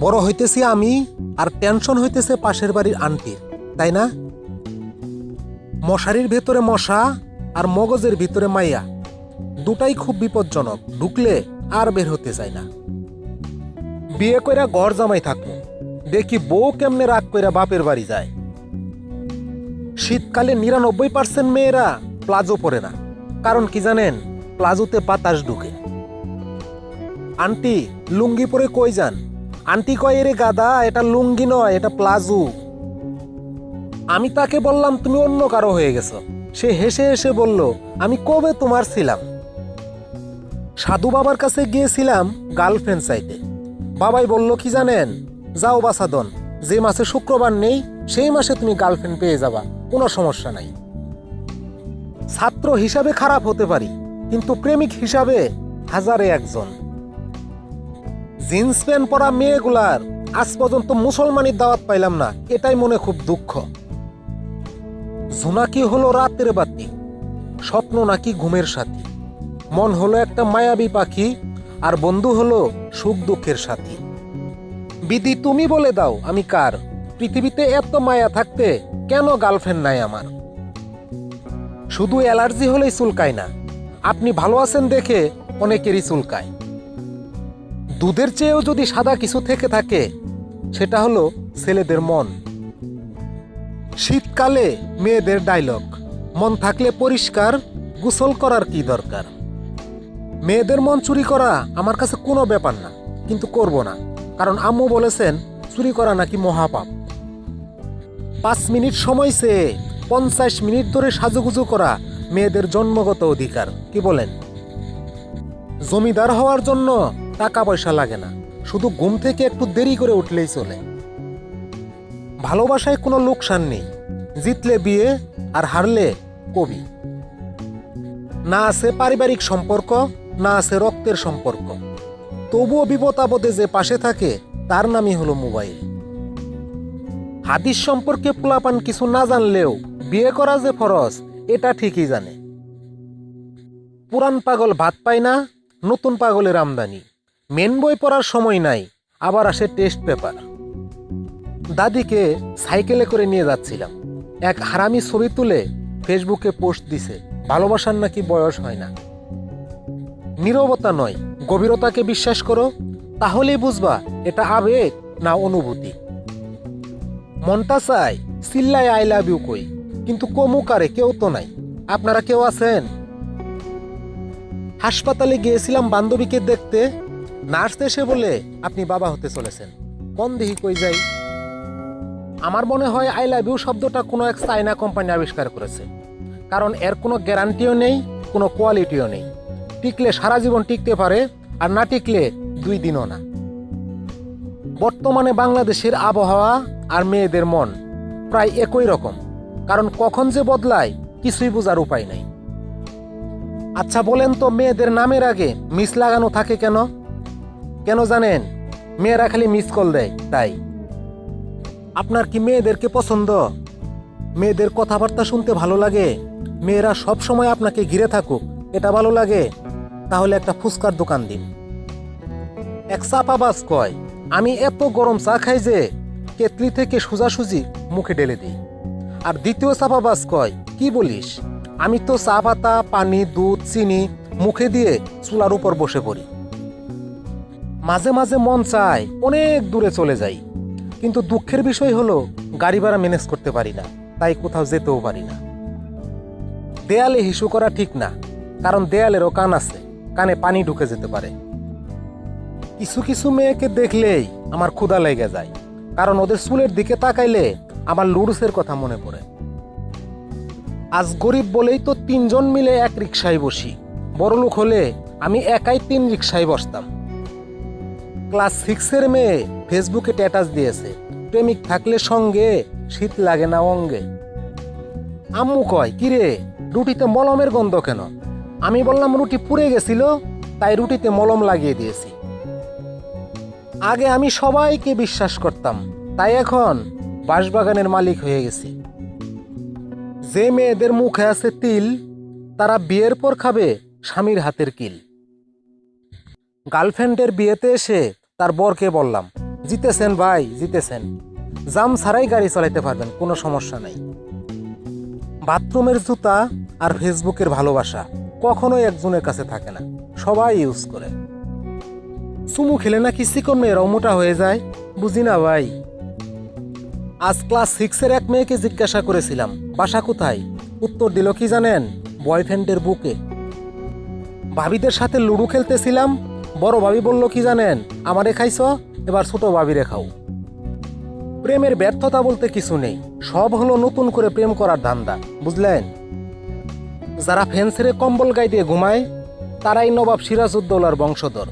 বড় হইতেছি আমি, আর টেনশন হইতেছে পাশের বাড়ির আন্টির, তাই না? মশারির ভেতরে মশা আর মগজের ভিতরে মাইয়া, দুটাই খুব বিপজ্জনক, ঢুকলে আর বের হতে চায় না। বিয়ে কইরা ঘর জামাই থাকবো, দেখি বউ কেমনে রাগ কইরা বাপের বাড়ি যায়। শীতকালে ৯৯% মেয়েরা প্লাজো পরে না, কারণ কি জানেন? প্লাজোতে বাতাস ঢুকে। আন্টি লুঙ্গি পরে কই যান? আন্টি কয়, এরে গাদা, এটা লুঙ্গি নয়, এটা প্লাজো। আমি তাকে বললাম তুমি অন্য কারো হয়ে গেছো। সে হেসে হেসে বলল, আমি কবে তোমার ছিলাম? সাধু বাবার কাছে গিয়েছিলাম গার্লফ্রেন্ড চাইতে। বাবাই বলল কি জানেন? যাও বাসাদন, যে মাসে শুক্রবার নেই সেই মাসে তুমি গার্লফ্রেন্ড পেয়ে যাবা, কোনো সমস্যা নাই। ছাত্র হিসাবে খারাপ হতে পারি, কিন্তু প্রেমিক হিসাবে হাজারে একজন। জিন্স প্যান্ট পরা মেয়েগুলার আজ পর্যন্ত মুসলমানের দাওয়াত পাইলাম না, এটাই মনে খুব দুঃখ। জোনাকি হলো রাতের বাতি, স্বপ্ন নাকি ঘুমের সাথী। মন হলো একটা মায়াবী পাখি, আর বন্ধু হলো সুখ দুঃখের সাথী। বিধি তুমি বলে দাও আমি কার? পৃথিবীতে এত মায়া থাকতে কেন গার্লফ্রেন্ড নাই আমার? শুধু অ্যালার্জি হলেই চুলকায় না, আপনি ভালো আছেন দেখে অনেকেরই চুলকায়। দুধের চেয়েও যদি সাদা কিছু থেকে থাকে, সেটা হলো ছেলেদের মন। শীতকালে মেয়েদের ডায়লগ, মন থাকলে পরিষ্কার, গোসল করার কি দরকার? মেয়েদের মন চুরি করা আমার কাছে কোনো ব্যাপার না, কিন্তু করব না, কারণ আম্মু বলেছেন চুরি করা নাকি মহাপাপ। 5 মিনিট সময় চেয়ে 50 মিনিট ধরে সাজুগুজু করা মেয়েদের জন্মগত অধিকার, কি বলেন? জমিদার হওয়ার জন্য টাকা পয়সা লাগে না, শুধু ঘুম থেকে একটু দেরি করে উঠলেই চলে। ভালোবাসায় কোনো লোকসান নেই, জিতলে বিয়ে আর হারলে কবি। না আছে পারিবারিক সম্পর্ক, না আছে রক্তের সম্পর্ক, তবুও বিপদ আপদে যে পাশে থাকে তার নামই হলো মোবাইল। হাদিস সম্পর্কে পোলাপান কিছু না জানলেও বিয়ে করা যে ফরজ এটা ঠিকই জানে। পুরান পাগল ভাত পায় না, নতুন পাগলের আমদানি। মেন বই পড়ার সময় নাই, আবার আসে টেস্ট পেপার। দাদিকে সাইকেলে করে নিয়ে যাচ্ছিলাম, এক হারামি ছবি তুলে ফেসবুকে পোস্ট দিছে, ভালোবাসার নাকি বয়স হয় না। নীরবতা নয়, গভীরতাকে বিশ্বাস করো, তাহলেই বুঝবা এটা আবেগ না অনুভূতি। মনটা চায় চিল্লায় আই লাভ ইউ কই, কিন্তু কমুকারে কেউ তো নাই। আপনারা কেউ আছেন? হাসপাতালে গিয়েছিলাম বান্ধবীকে দেখতে, নার্স এসে বলে আপনি বাবা হতে চলেছেন। কোন দিহি কই যাই? আমার মনে হয় আই লাভ ইউ শব্দটা কোনো এক চায়না কোম্পানি আবিষ্কার করেছে, কারণ এর কোনো গ্যারান্টিও নেই, কোনো কোয়ালিটিও নেই। টিকলে সারা জীবন টিকতে পারে, আর না টিকলে 2 দিনও না। বর্তমানে বাংলাদেশের আবহাওয়া আর মেয়েদের মন প্রায় একই রকম, কারণ কখন যে বদলায় কিছুই বোঝার উপায় নাই। আচ্ছা বলেন তো, মেয়েদের নামের আগে মিস লাগানো থাকে কেন? কেন জানেন? মেয়েরা খালি মিস কল দেয় তাই। আপনার কি মেয়েদেরকে পছন্দ? মেয়েদের কথাবার্তা শুনতে ভালো লাগে? মেয়েরা সব সময় আপনাকে ঘিরে থাকুক এটা ভালো লাগে? তাহলে একটা ফুচকার দোকান দিন। এক চাপাবাজ কয়, আমি এত গরম চা খাই যে কেতলি থেকে সোজাসুজি মুখে ঢেলে দিই। আর দ্বিতীয় চাপাবাজ কয়, কি বলিস, আমি তো চা পাতা, পানি, দুধ, চিনি মুখে দিয়ে চুলার উপর বসে পড়ি। মাঝে মাঝে মন চায় অনেক দূরে চলে যাই, কিন্তু দুঃখের বিষয় হলো গাড়ি ভাড়া ম্যানেজ করতে পারি না, তাই কোথাও যেতেও পারি না। দেয়ালে হিসু করা ঠিক না, কারণ দেয়ালেরও কান আছে, কানে পানি ঢুকে যেতে পারে। কিছু কিছু মেয়েকে দেখলেই আমার ক্ষুধা লেগে যায়, কারণ ওদের চুলের দিকে তাকাইলে আমার লুডুসের কথা মনে পড়ে। আজ গরিব বলেই তো 3 জন মিলে এক রিকশায় বসি, বড়লোক হলে আমি একাই 3 রিকশায় বসতাম। ক্লাস 6-এর মেয়ে ফেসবুকে স্ট্যাটাস দিয়েছে, প্রেমিক থাকলে সঙ্গে শীত লাগে না অঙ্গে। আম্মু কয়, কিরে রুটিতে মলমের গন্ধ কেন? আমি বললাম রুটি পুড়ে গেছিল, তাই রুটিতে মলম লাগিয়ে দিয়েছি। আগে আমি সবাইকে বিশ্বাস করতাম, তাই এখন বাঁশবাগানের মালিক হয়ে গেছি। যে মেয়েদের মুখে আছে তিল, তারা বিয়ের পর খাবে স্বামীর হাতের কিল। গার্লফ্রেন্ডের বিয়েতে এসে তার বরকে বললাম, জিতেছেন ভাই, জিতেছেন। জাম ছাড়াই গাড়ি চালাইতে পারবেন, কোনো সমস্যা নাই। বাথরুমের জুতা আর ফেসবুকের ভালোবাসা কখনোই একজনের কাছে থাকে না, সবাই ইউজ করে। চুমু খেলে নাকি চিকন মেয়েরাও মোটা হয়ে যায়, বুঝি না ভাই। আজ ক্লাস 6-এর এক মেয়েকে জিজ্ঞাসা করেছিলাম বাসা কোথায়, উত্তর দিল কি জানেন, বয়ফ্রেন্ডের বুকে। ভাবিদের সাথে লুডো খেলতেছিলাম, বড় ভাবি বলল কি জানেন, আমারে খাইছ, এবার ছোট ভাবিরে খাও। প্রেমের ব্যর্থতা বলতে কিছু নেই, সব হলো নতুন করে প্রেম করার ধান্দা, বুঝলেন। যারা ফ্যান ছেড়ে কম্বল গায়ে দিয়ে ঘুমায় তারাই নবাব সিরাজউদ্দৌলার বংশধর।